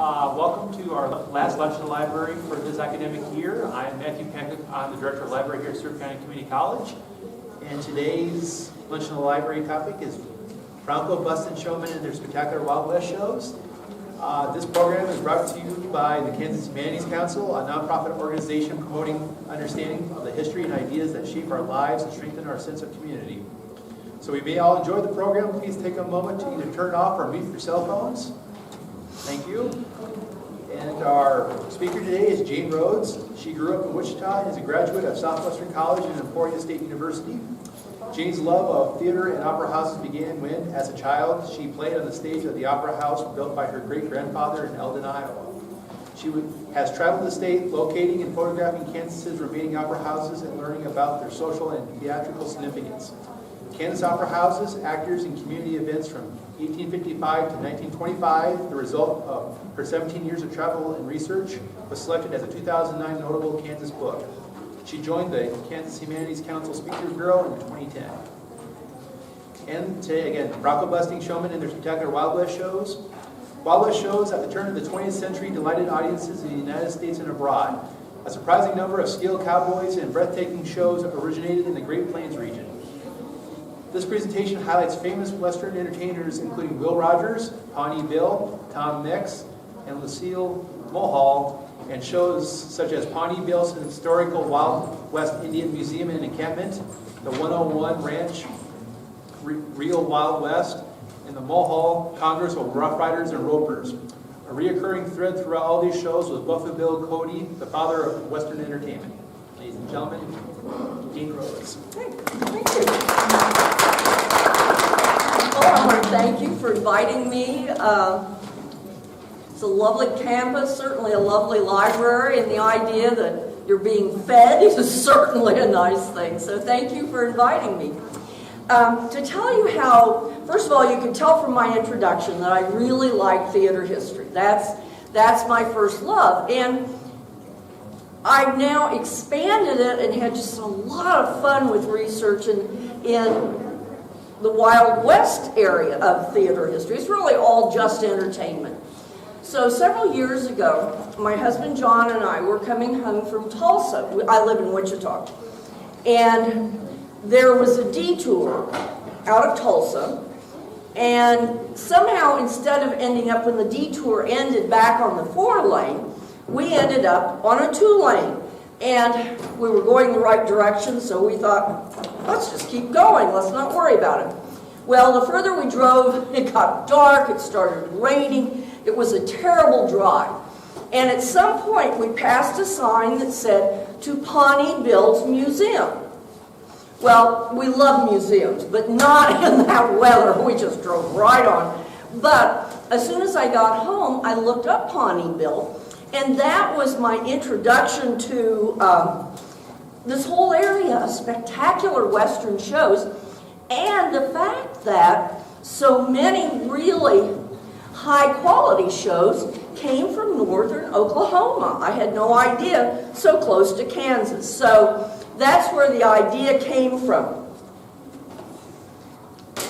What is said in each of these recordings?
Welcome to our last lunch in the library for this academic year. I'm Matthew Peckett. I'm the Director of Library here at Seward County Community College. And today's lunch in the library topic is Bronco Bustin Showmen and their spectacular Wild West shows. This program is brought to you by the Kansas Humanities Council, a nonprofit organization promoting understanding of the history and ideas that shape our lives and strengthen our sense of community. So we may all enjoy the program. Please take a moment to either turn it off or mute your cell phones. Thank you. And our speaker today is Jane Rhoads. She grew up in Wichita and is a graduate of Southwestern College and Emporia State University. Jane's love of theater and opera houses began when, as a child, she played on the stage of the Opera House built by her great-grandfather in Eldon, Iowa. She has traveled the state, locating and photographing Kansas's remaining opera houses and learning about their social and theatrical significance. Kansas opera houses, actors, and community events from 1855 to 1925, the result of her 17 years of travel and research, was selected as a 2009 notable Kansas book. She joined the Kansas Humanities Council Speakers Bureau in 2010. And today, again, Bronco Bustin Showmen and their spectacular Wild West shows. Wild West shows at the turn of the 20th century delighted audiences in the United States and abroad. A surprising number of skilled cowboys and breathtaking shows originated in the Great Plains region. This presentation highlights famous Western entertainers including Will Rogers, Pawnee Bill, Tom Mix, and Lucille Mulhall, and shows such as Pawnee Bill's historical Wild West Indian Museum and Encampment, the 101 Ranch Real Wild West, and the Mulhall Congress of Rough Riders and Ropers. A reoccurring thread throughout all these shows was Buffalo Bill Cody, the father of Western entertainment. Ladies and gentlemen, Jane Rhoads. Thank you. Well, I want to thank you for inviting me. It's a lovely campus, certainly a lovely library, and the idea that you're being fed is certainly a nice thing. So thank you for inviting me. To tell you how, first of all, you can tell from my introduction that I really like theater history. That's my first love. And I've now expanded it and had just a lot of fun with research in the Wild West area of theater history. It's really all just entertainment. So several years ago, my husband John and I were coming home from Tulsa. I live in Wichita. And there was a detour out of Tulsa. And somehow, instead of ending up when the detour ended back on the 4-lane, we ended up on a 2-lane. And we were going the right direction, so we thought, let's just keep going. Let's not worry about it. Well, the further we drove, it got dark. It started raining. It was a terrible drive. And at some point, we passed a sign that said, "To Pawnee Bill's Museum." Well, we love museums, but not in that weather. We just drove right on. But as soon as I got home, I looked up Pawnee Bill, and that was my introduction to this whole area of spectacular Western shows, and the fact that so many really high-quality shows came from northern Oklahoma. I had no idea, so close to Kansas. So that's where the idea came from.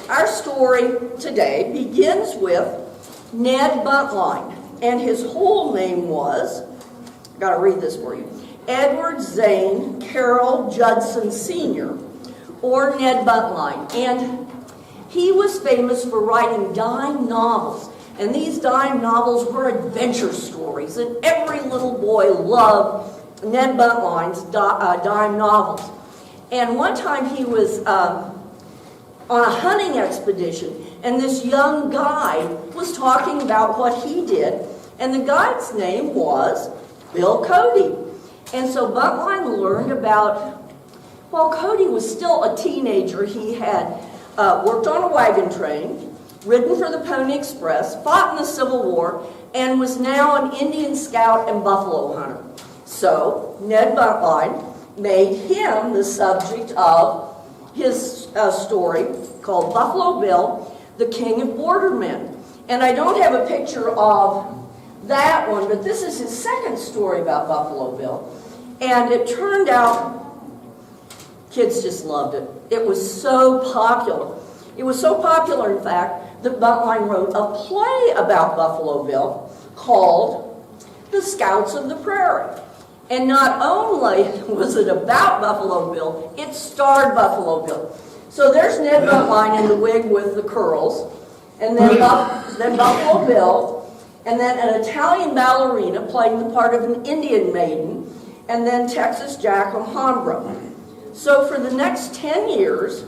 Our story today begins with Ned Buntline, and his whole name was, I've got to read this for you, Edward Zane Carroll Judson Sr., or Ned Buntline. And he was famous for writing dime novels. And these dime novels were adventure stories, and every little boy loved Ned Buntline's dime novels. And one time he was on a hunting expedition, and this young guide was talking about what he did, and the guide's name was Bill Cody. And so Buntline learned about, while Cody was still a teenager, he had worked on a wagon train, ridden for the Pony Express, fought in the Civil War, and was now an Indian scout and buffalo hunter. So Ned Buntline made him the subject of his story called Buffalo Bill, the King of Bordermen. And I don't have a picture of that one, but this is his second story about Buffalo Bill. And it turned out kids just loved it. It was so popular. It was so popular, in fact, that Buntline wrote a play about Buffalo Bill called The Scouts of the Prairie. And not only was it about Buffalo Bill, it starred Buffalo Bill. So there's Ned Buntline in the wig with the curls, and then Buffalo Bill, and then an Italian ballerina playing the part of an Indian maiden, and then Texas Jack Alhambra. So for the next 10 years,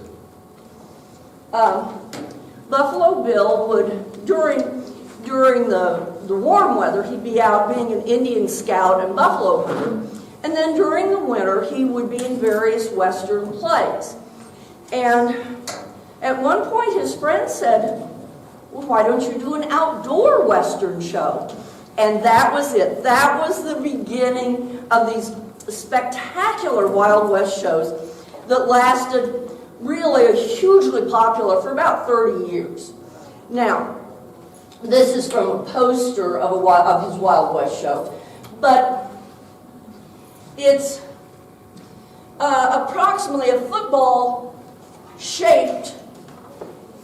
Buffalo Bill would, during the warm weather, he'd be out being an Indian scout and buffalo hunter, and then during the winter, he would be in various Western plays. And at one point, his friend said, well, why don't you do an outdoor Western show? And that was it. That was the beginning of these spectacular Wild West shows that lasted really hugely popular for about 30 years. Now, this is from a poster of his Wild West show, but it's approximately a football-shaped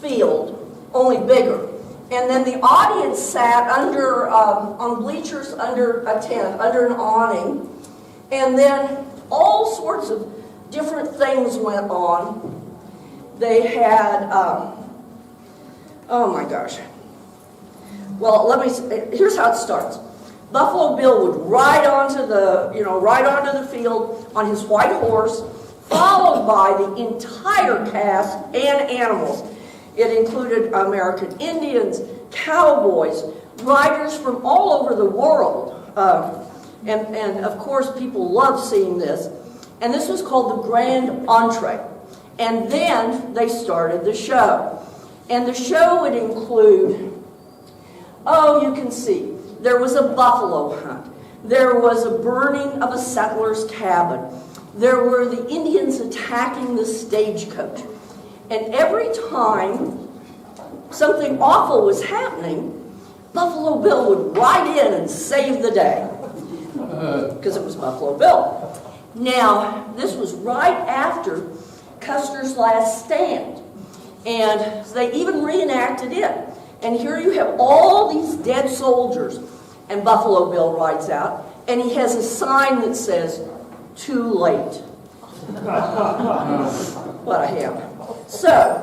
field, only bigger. And then the audience sat under, on bleachers under a tent, under an awning, and then all sorts of different things went on. They had, oh my gosh. Well, here's how it starts. Buffalo Bill would ride onto the field on his white horse, followed by the entire cast and animals. It included American Indians, cowboys, riders from all over the world. And of course, people love seeing this. And this was called the Grand Entree. And then they started the show. And the show would include, oh, you can see, there was a buffalo hunt. There was a burning of a settler's cabin. There were the Indians attacking the stagecoach. And every time something awful was happening, Buffalo Bill would ride in and save the day. Because it was Buffalo Bill. Now, this was right after Custer's Last Stand. And they even reenacted it. And here you have all these dead soldiers. And Buffalo Bill rides out. And he has a sign that says, "Too late." What a ham. So,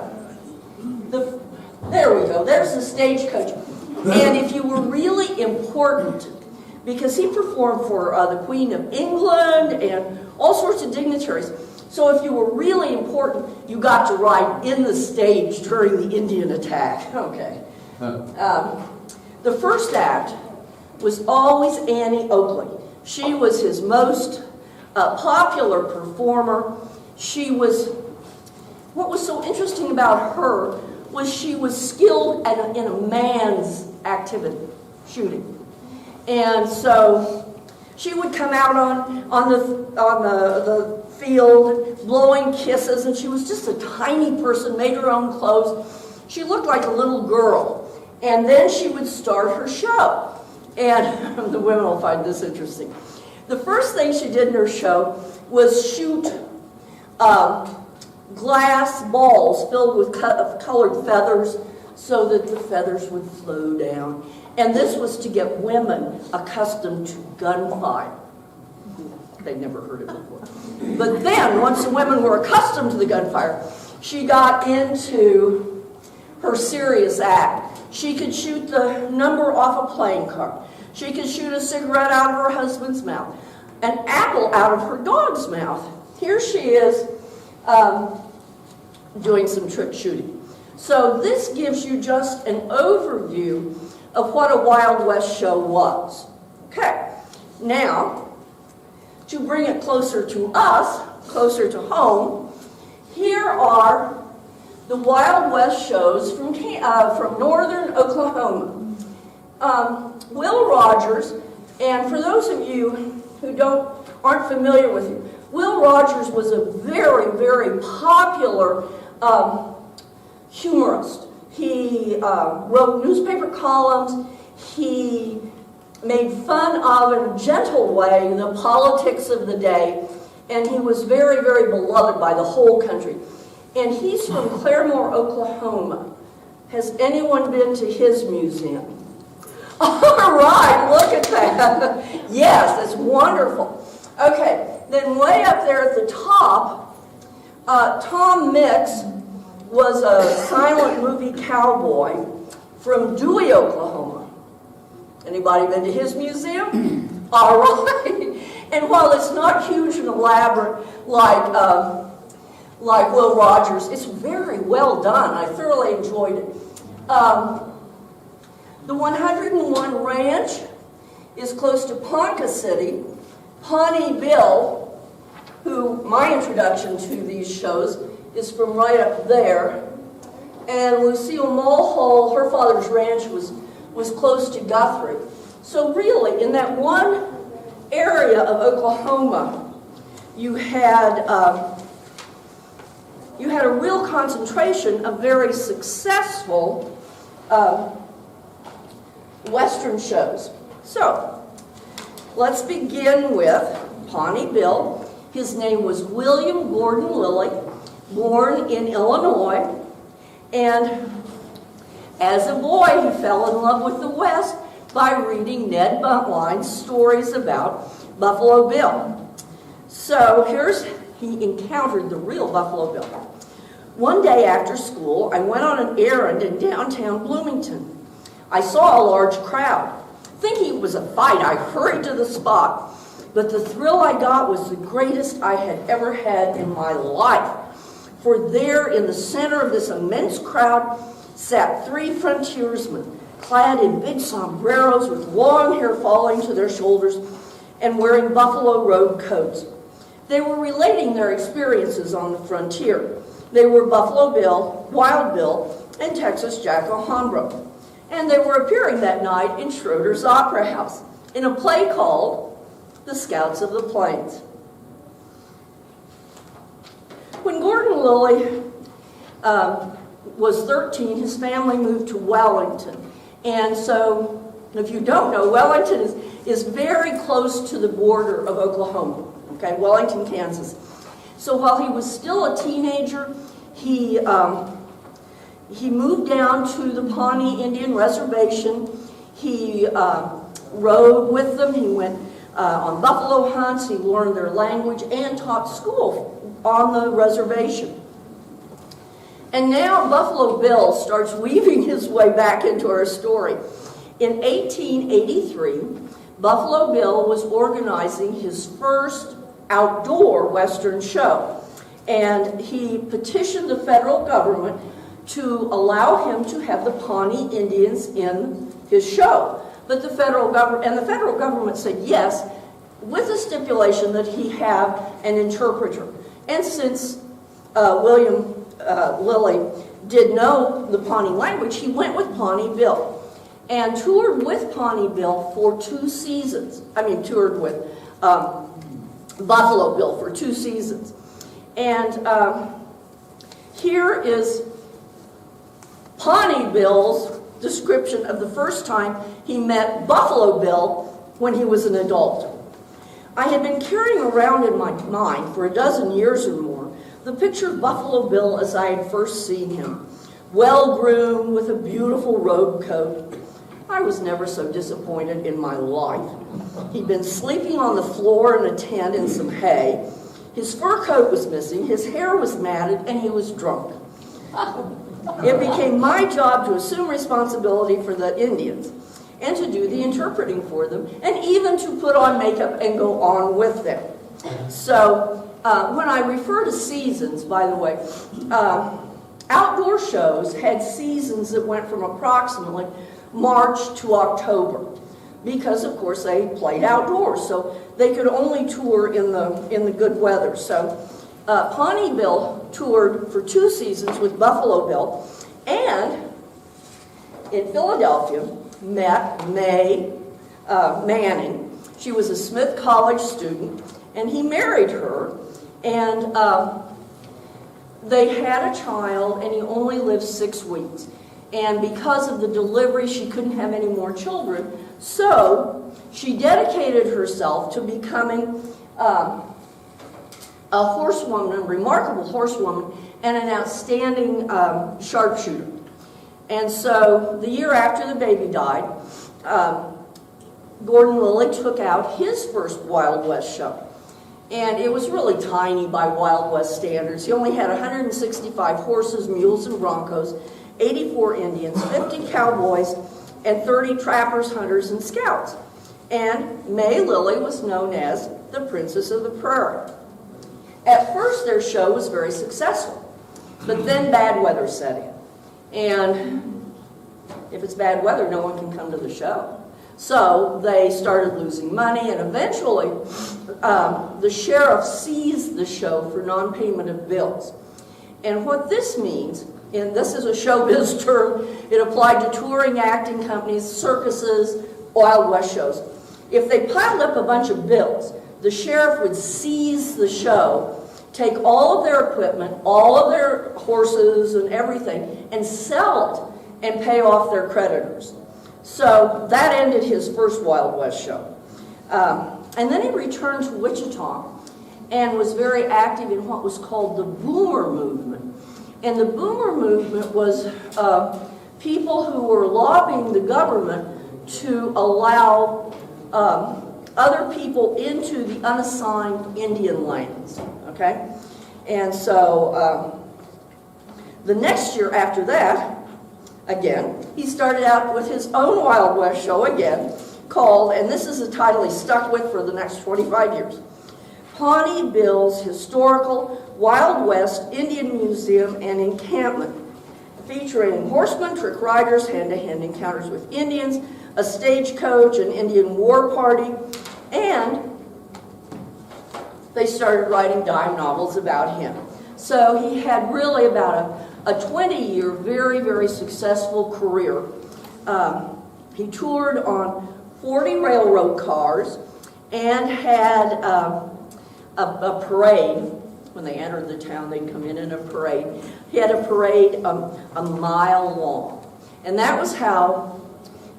there we go. There's the stagecoach. And if you were really important, because he performed for the Queen of England and all sorts of dignitaries. So if you were really important, you got to ride in the stage during the Indian attack. Okay. The first act was always Annie Oakley. She was his most popular performer. What was so interesting about her was she was skilled in a man's activity, shooting. And so she would come out on the field blowing kisses, and she was just a tiny person, made her own clothes. She looked like a little girl. And then she would start her show. And the women will find this interesting. The first thing she did in her show was shoot glass balls filled with colored feathers so that the feathers would flow down. And this was to get women accustomed to gunfire. They'd never heard it before. But then, once the women were accustomed to the gunfire, she got into her serious act. She could shoot the number off a playing card. She could shoot a cigarette out of her husband's mouth, an apple out of her dog's mouth. Here she is doing some trick shooting. So this gives you just an overview of what a Wild West show was. Okay, now, to bring it closer to us, closer to home, here are the Wild West shows from northern Oklahoma. Will Rogers, and for those of you who aren't familiar with him, Will Rogers was a very, very popular humorist. He wrote newspaper columns. He made fun of, in a gentle way, the politics of the day, and he was very, very beloved by the whole country. And he's from Claremore, Oklahoma. Has anyone been to his museum? All right, look at that. Yes, that's wonderful. Okay, then way up there at the top, Tom Mix was a silent movie cowboy from Dewey, Oklahoma. Anybody been to his museum? All right. And while it's not huge and elaborate like Will Rogers, it's very well done. I thoroughly enjoyed it. The 101 Ranch is close to Ponca City. Pawnee Bill, who my introduction to these shows is from right up there. And Lucille Mulhall, her father's ranch was close to Guthrie. So really, in that one area of Oklahoma, you had a real concentration of very successful Western shows. So, let's begin with Pawnee Bill. His name was William Gordon Lilly, born in Illinois, and as a boy he fell in love with the West by reading Ned Buntline's stories about Buffalo Bill. So he encountered the real Buffalo Bill. One day after school, I went on an errand in downtown Bloomington. I saw a large crowd. Thinking it was a fight, I hurried to the spot. But the thrill I got was the greatest I had ever had in my life. For there, in the center of this immense crowd, sat 3 frontiersmen, clad in big sombreros with long hair falling to their shoulders and wearing buffalo robe coats. They were relating their experiences on the frontier. They were Buffalo Bill, Wild Bill, and Texas Jack Alhambra. And they were appearing that night in Schroeder's Opera House in a play called The Scouts of the Plains. When Gordon Lilly was 13, his family moved to Wellington. And so, if you don't know, Wellington is very close to the border of Oklahoma, okay, Wellington, Kansas. So while he was still a teenager, he moved down to the Pawnee Indian Reservation. He rode with them. He went on buffalo hunts. He learned their language and taught school on the reservation. And now Buffalo Bill starts weaving his way back into our story. In 1883, Buffalo Bill was organizing his first outdoor Western show. And he petitioned the federal government to allow him to have the Pawnee Indians in his show. But the federal government said yes, with the stipulation that he have an interpreter. And since William Lilly did know the Pawnee language, he went with Pawnee Bill and toured with Pawnee Bill for 2 seasons. Toured with Buffalo Bill for 2 seasons. And here is Pawnee Bill's description of the first time he met Buffalo Bill when he was an adult. I had been carrying around in my mind for a dozen years or more the picture of Buffalo Bill as I had first seen him, well-groomed with a beautiful robe coat. I was never so disappointed in my life. He'd been sleeping on the floor in a tent in some hay. His fur coat was missing, his hair was matted, and he was drunk. It became my job to assume responsibility for the Indians and to do the interpreting for them, and even to put on makeup and go on with them. So when I refer to seasons, by the way, outdoor shows had seasons that went from approximately March to October, because of course they played outdoors, so they could only tour in the good weather. So Pawnee Bill toured for 2 seasons with Buffalo Bill, and in Philadelphia met May Manning. She was a Smith College student, and he married her, and they had a child, and he only lived 6 weeks. And because of the delivery, she couldn't have any more children, so she dedicated herself to becoming a horsewoman, a remarkable horsewoman, and an outstanding sharpshooter. And so the year after the baby died, Gordon Lilly took out his first Wild West show. And it was really tiny by Wild West standards. He only had 165 horses, mules, and broncos, 84 Indians, 50 cowboys, and 30 trappers, hunters, and scouts. And May Lilly was known as the Princess of the Prairie. At first, their show was very successful, but then bad weather set in. And if it's bad weather, no one can come to the show. So they started losing money, and eventually the sheriff seized the show for non-payment of bills. And what this means, and this is a showbiz term, it applied to touring, acting companies, circuses, Wild West shows. If they piled up a bunch of bills, the sheriff would seize the show, take all of their equipment, all of their horses and everything, and sell it and pay off their creditors. So that ended his first Wild West show. And then he returned to Wichita and was very active in what was called the Boomer Movement. And the Boomer Movement was people who were lobbying the government to allow other people into the unassigned Indian lands, okay? And so the next year after that, again, he started out with his own Wild West show again, called, and this is a title he stuck with for the next 25 years, Pawnee Bill's Historical Wild West Indian Museum and Encampment, featuring horsemen, trick riders, hand-to-hand encounters with Indians, a stagecoach, an Indian war party, and they started writing dime novels about him. So he had really about a 20-year, very, very successful career. He toured on 40 railroad cars and had a parade. When they entered the town, they'd come in a parade. He had a parade a mile long. And that was how,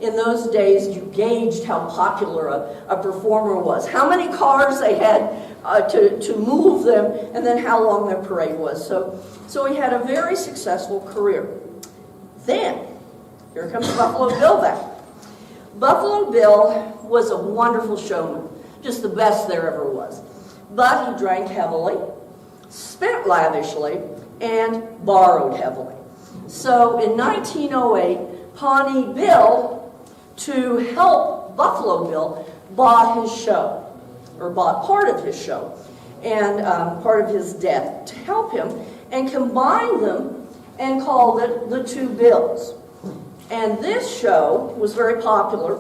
in those days, you gauged how popular a performer was. How many cars they had to move them, and then how long their parade was. So he had a very successful career. Then, here comes Buffalo Bill back. Buffalo Bill was a wonderful showman, just the best there ever was. But he drank heavily, spent lavishly, and borrowed heavily. So in 1908, Pawnee Bill, to help Buffalo Bill, bought his show, or bought part of his show, and part of his debt to help him, and combined them and called it the Two Bills. And this show was very popular,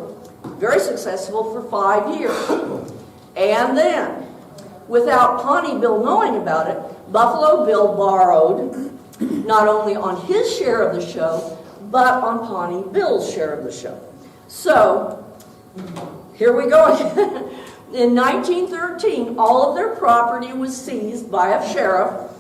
very successful for 5 years. And then, without Pawnee Bill knowing about it, Buffalo Bill borrowed not only on his share of the show, but on Pawnee Bill's share of the show. So, here we go again. In 1913, all of their property was seized by a sheriff,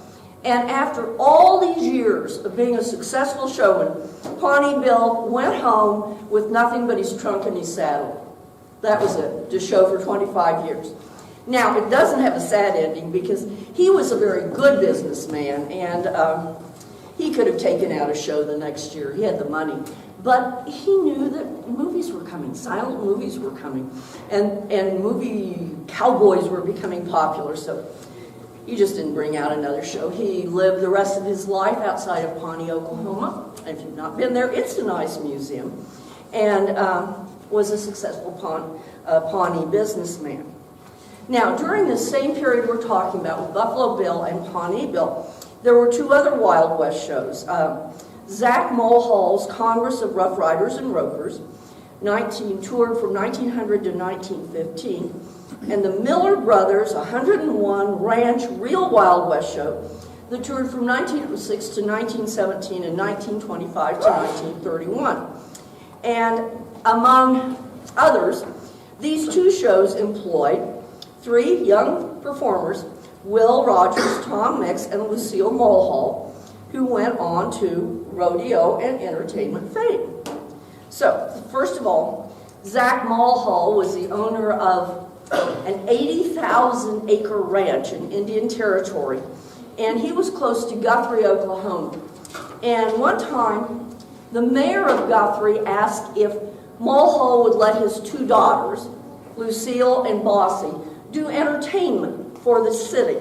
and after all these years of being a successful showman, Pawnee Bill went home with nothing but his trunk and his saddle. That was it, to show for 25 years. Now, it doesn't have a sad ending because he was a very good businessman, and he could have taken out a show the next year. He had the money. But he knew that movies were coming, silent movies were coming, and movie cowboys were becoming popular, so he just didn't bring out another show. He lived the rest of his life outside of Pawnee, Oklahoma. And if you've not been there, it's a nice museum, and was a successful Pawnee businessman. Now, during the same period we're talking about with Buffalo Bill and Pawnee Bill, there were two other Wild West shows. Zach Mulhall's Congress of Rough Riders and Ropers, toured from 1900 to 1915, and the Miller Brothers 101 Ranch Real Wild West Show that toured from 1906 to 1917 and 1925 to 1931. And among others, these two shows employed 3 young performers, Will Rogers, Tom Mix, and Lucille Mulhall, who went on to rodeo and entertainment fame. So, first of all, Zach Mulhall was the owner of an 80,000-acre ranch in Indian Territory, and he was close to Guthrie, Oklahoma. And one time, the mayor of Guthrie asked if Mulhall would let his two daughters, Lucille and Bossy, do entertainment for the city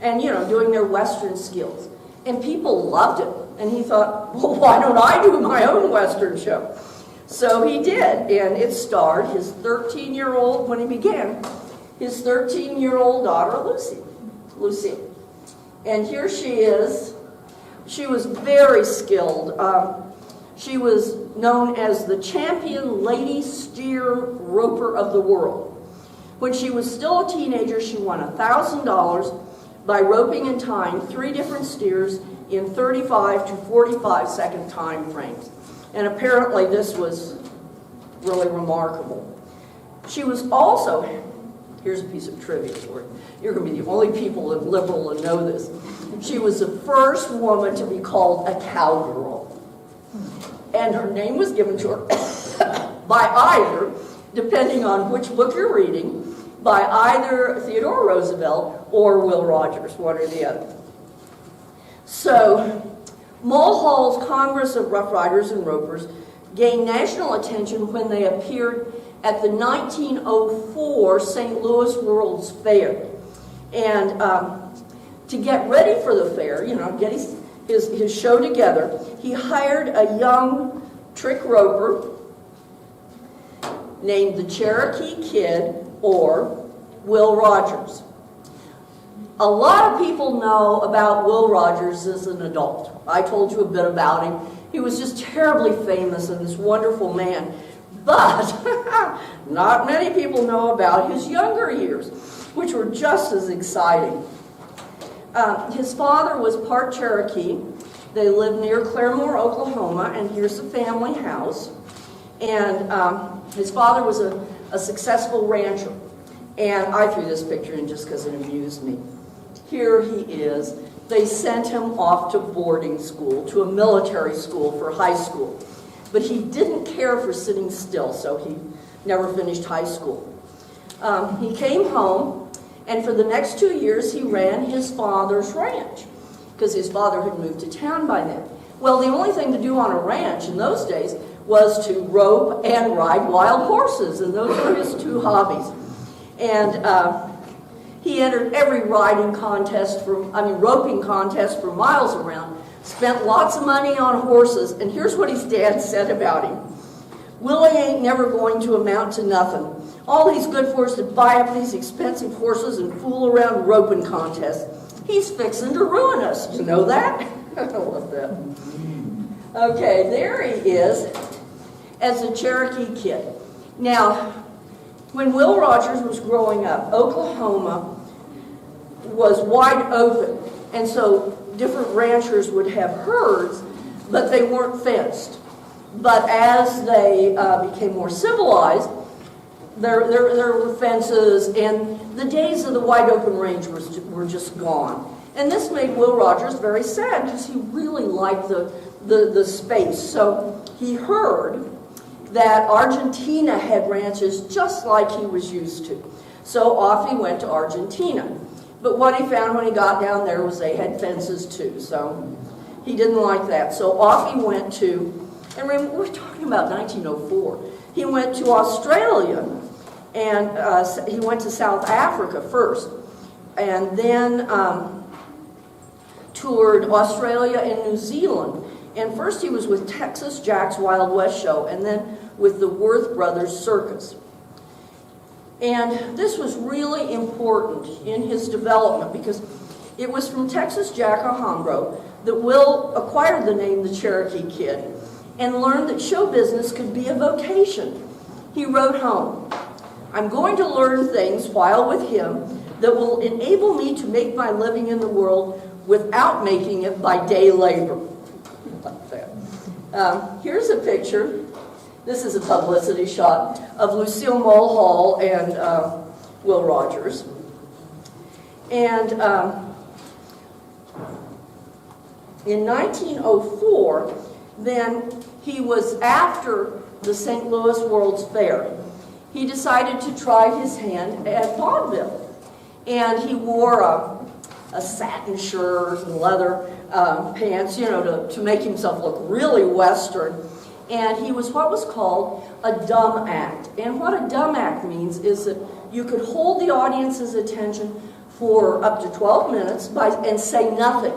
and, doing their Western skills. And people loved it. And he thought, well, why don't I do my own Western show? So he did, and it starred his 13-year-old, when he began, his 13-year-old daughter, Lucy. And here she is. She was very skilled. She was known as the champion lady steer roper of the world. When she was still a teenager, she won $1,000 by roping and tying 3 different steers in 35 to 45-second time frames. And apparently this was really remarkable. She was also, here's a piece of trivia for you. You're going to be the only people in Liberal to know this. She was the first woman to be called a cowgirl. And her name was given to her by either, depending on which book you're reading, by either Theodore Roosevelt or Will Rogers, one or the other. So, Mulhall's Congress of Rough Riders and Ropers gained national attention when they appeared at the 1904 St. Louis World's Fair. And to get ready for the fair, get his show together, he hired a young trick roper named the Cherokee Kid, or Will Rogers. A lot of people know about Will Rogers as an adult. I told you a bit about him. He was just terribly famous and this wonderful man. But not many people know about his younger years, which were just as exciting. His father was part Cherokee. They lived near Claremore, Oklahoma, and here's the family house. And his father was a successful rancher. And I threw this picture in just because it amused me. Here he is. They sent him off to boarding school, to a military school for high school. But he didn't care for sitting still, so he never finished high school. He came home, and for the next 2 years, he ran his father's ranch, because his father had moved to town by then. Well, the only thing to do on a ranch in those days was to rope and ride wild horses, and those were his 2 hobbies. And he entered every roping contest for miles around, spent lots of money on horses, and here's what his dad said about him. Willie ain't never going to amount to nothing. All he's good for is to buy up these expensive horses and fool around roping contests. He's fixing to ruin us. You know that? I love that. Okay, there he is as a Cherokee Kid. Now, when Will Rogers was growing up, Oklahoma was wide open, and so different ranchers would have herds, but they weren't fenced. But as they became more civilized, there were fences, and the days of the wide open range were just gone. And this made Will Rogers very sad because he really liked the space. So he heard that Argentina had ranches just like he was used to. So off he went to Argentina. But what he found when he got down there was they had fences too. So he didn't like that. So off he went to, and remember, we're talking about 1904. He went to Australia, and he went to South Africa first, and then toured Australia and New Zealand. And first he was with Texas Jack's Wild West Show, and then with the Worth Brothers Circus. And this was really important in his development because it was from Texas Jack Alhambra that Will acquired the name the Cherokee Kid and learned that show business could be a vocation. He wrote home, "I'm going to learn things while with him that will enable me to make my living in the world without making it by day labor." Like that. Here's a picture. This is a publicity shot of Lucille Mulhall and Will Rogers. And in 1904, then he was after the St. Louis World's Fair. He decided to try his hand at vaudeville. And he wore a satin shirt and leather pants, to make himself look really Western. And he was what was called a dumb act. And what a dumb act means is that you could hold the audience's attention for up to 12 minutes and say nothing.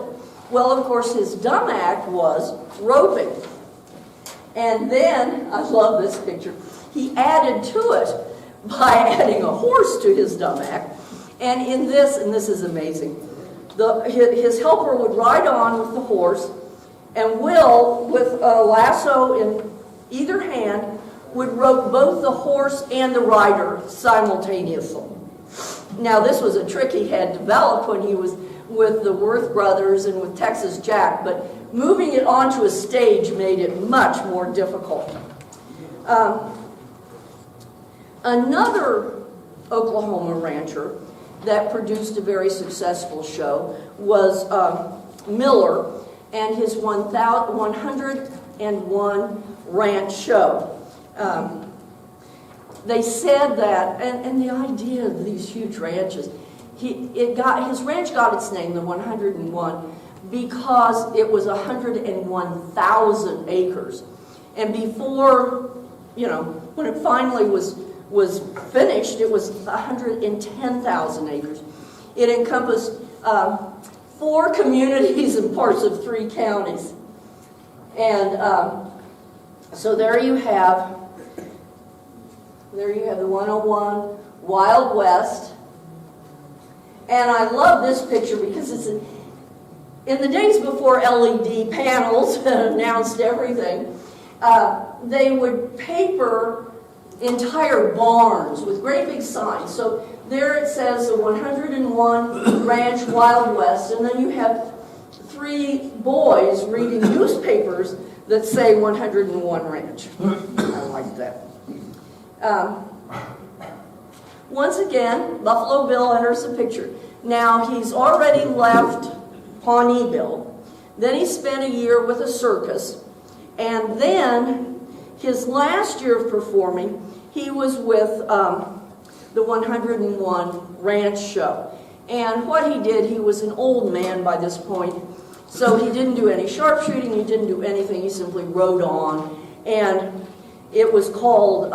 Well, of course, his dumb act was roping. And then, I love this picture, he added to it by adding a horse to his dumb act. And in this, and this is amazing, his helper would ride on with the horse, and Will, with a lasso in either hand, would rope both the horse and the rider simultaneously. Now, this was a trick he had developed when he was with the Worth brothers and with Texas Jack, but moving it onto a stage made it much more difficult. Another Oklahoma rancher that produced a very successful show was Miller and his 101 Ranch Show. They said that, and the idea of these huge ranches, his ranch got its name, the 101, because it was 101,000 acres. And before, when it finally was finished, it was 110,000 acres. It encompassed 4 communities and parts of 3 counties. And so there you have the 101 Wild West. And I love this picture because it's in the days before LED panels announced everything, they would paper entire barns with great big signs. So there it says the 101 Ranch Wild West, and then you have 3 boys reading newspapers that say 101 Ranch. I like that. Once again, Buffalo Bill enters the picture. Now, he's already left Pawneeville. Then he spent a year with a circus. And then, his last year of performing, he was with the 101 Ranch Show. And what he did, he was an old man by this point, so he didn't do any sharpshooting, he didn't do anything, he simply rode on. And it was called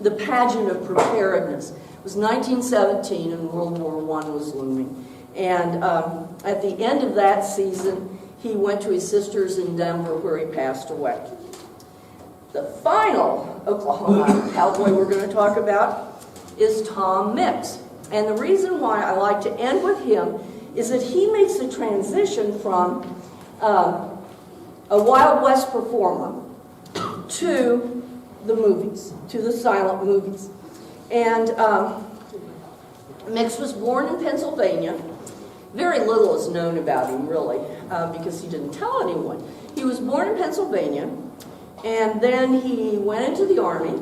the Pageant of Preparedness. It was 1917 and World War I was looming. And at the end of that season, he went to his sister's in Denver where he passed away. The final Oklahoma cowboy we're going to talk about is Tom Mix. And the reason why I like to end with him is that he makes the transition from a Wild West performer to the movies, to the silent movies. And Mix was born in Pennsylvania. Very little is known about him, really, because he didn't tell anyone. He was born in Pennsylvania, and then he went into the Army,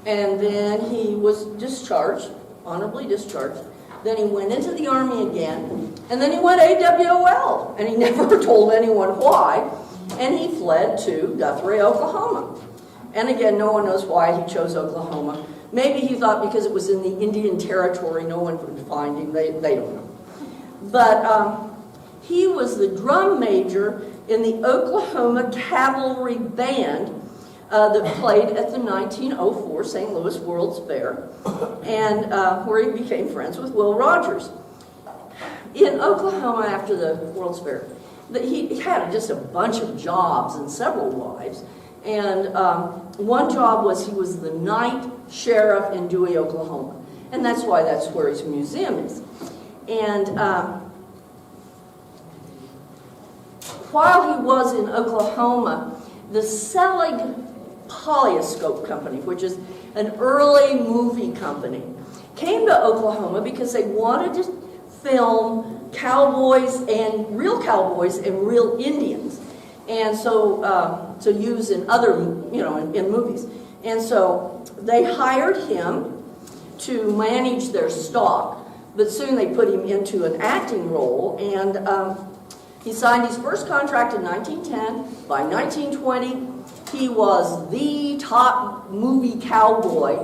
and then he was discharged, honorably discharged. Then he went into the Army again, and then he went AWOL, and he never told anyone why, and he fled to Guthrie, Oklahoma. And again, no one knows why he chose Oklahoma. Maybe he thought because it was in the Indian Territory, no one would find him. They don't know. But he was the drum major in the Oklahoma Cavalry Band that played at the 1904 St. Louis World's Fair, and where he became friends with Will Rogers. In Oklahoma, after the World's Fair, he had just a bunch of jobs and several wives. And one job was he was the night sheriff in Dewey, Oklahoma. And that's why that's where his museum is. And while he was in Oklahoma, the Selig Polyoscope Company, which is an early movie company, came to Oklahoma because they wanted to film cowboys and real Indians. And so, to use in other, in movies. And so they hired him to manage their stock, but soon they put him into an acting role, and he signed his first contract in 1910. By 1920, he was the top movie cowboy,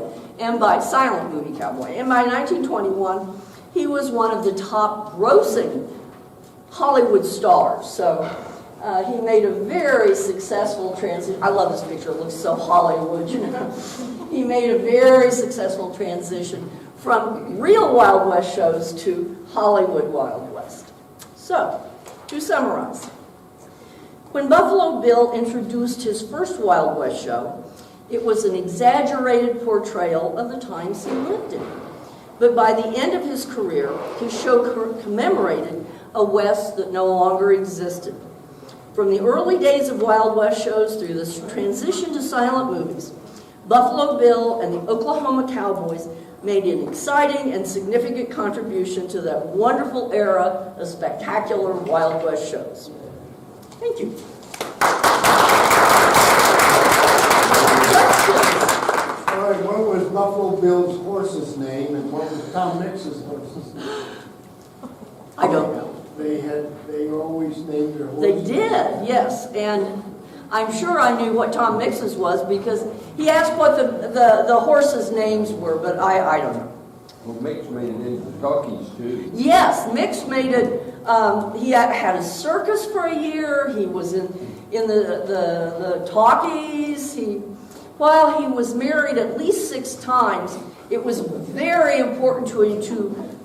silent movie cowboy. And by 1921, he was one of the top grossing Hollywood stars. So He made a very successful transition. I love this picture. It looks so Hollywood, you know. He made a very successful transition from real Wild West shows to Hollywood Wild West. So, to summarize, when Buffalo Bill introduced his first Wild West show, it was an exaggerated portrayal of the times he lived in. But by the end of his career, his show commemorated a West that no longer existed. From the early days of Wild West shows through this transition to silent movies, Buffalo Bill and the Oklahoma Cowboys made an exciting and significant contribution to that wonderful era of spectacular Wild West shows. Thank you. All right, what was Buffalo Bill's horse's name and what was Tom Mix's horse's name? I don't know. They always named their horses. They did, yes, and I'm sure I knew what Tom Mix's was because he asked what the horses' names were, but I don't know. Well, Mix made it into talkies too. Yes, Mix made it. He had a circus for a year. He was in the talkies. While he was married at least 6 times, it was very important to him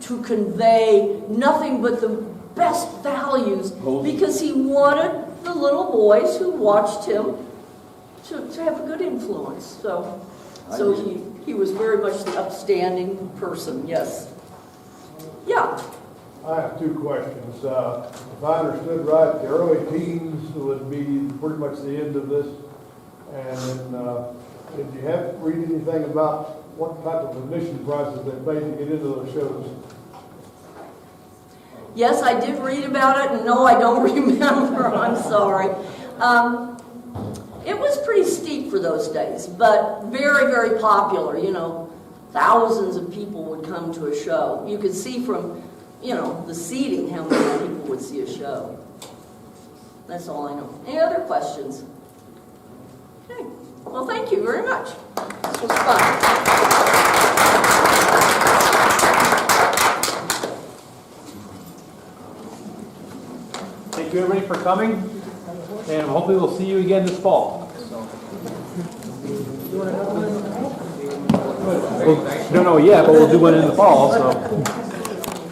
to convey nothing but the best values because he wanted the little boys who watched him to have a good influence. So he was very much the upstanding person, yes. Yeah. I have 2 questions. If I understood right, the early teens would be pretty much the end of this. And then, did you read anything about what type of admission prices they paid to get into those shows? Yes, I did read about it, and no, I don't remember. I'm sorry. It was pretty steep for those days, but very, very popular. You know, thousands of people would come to a show. You could see from, you know, the seating how many people would see a show. That's all I know. Any other questions? Okay. Well, thank you very much. This was fun. Thank you, everybody, for coming, and hopefully we'll see you again this fall. We don't know yet, but we'll do one in the fall, so.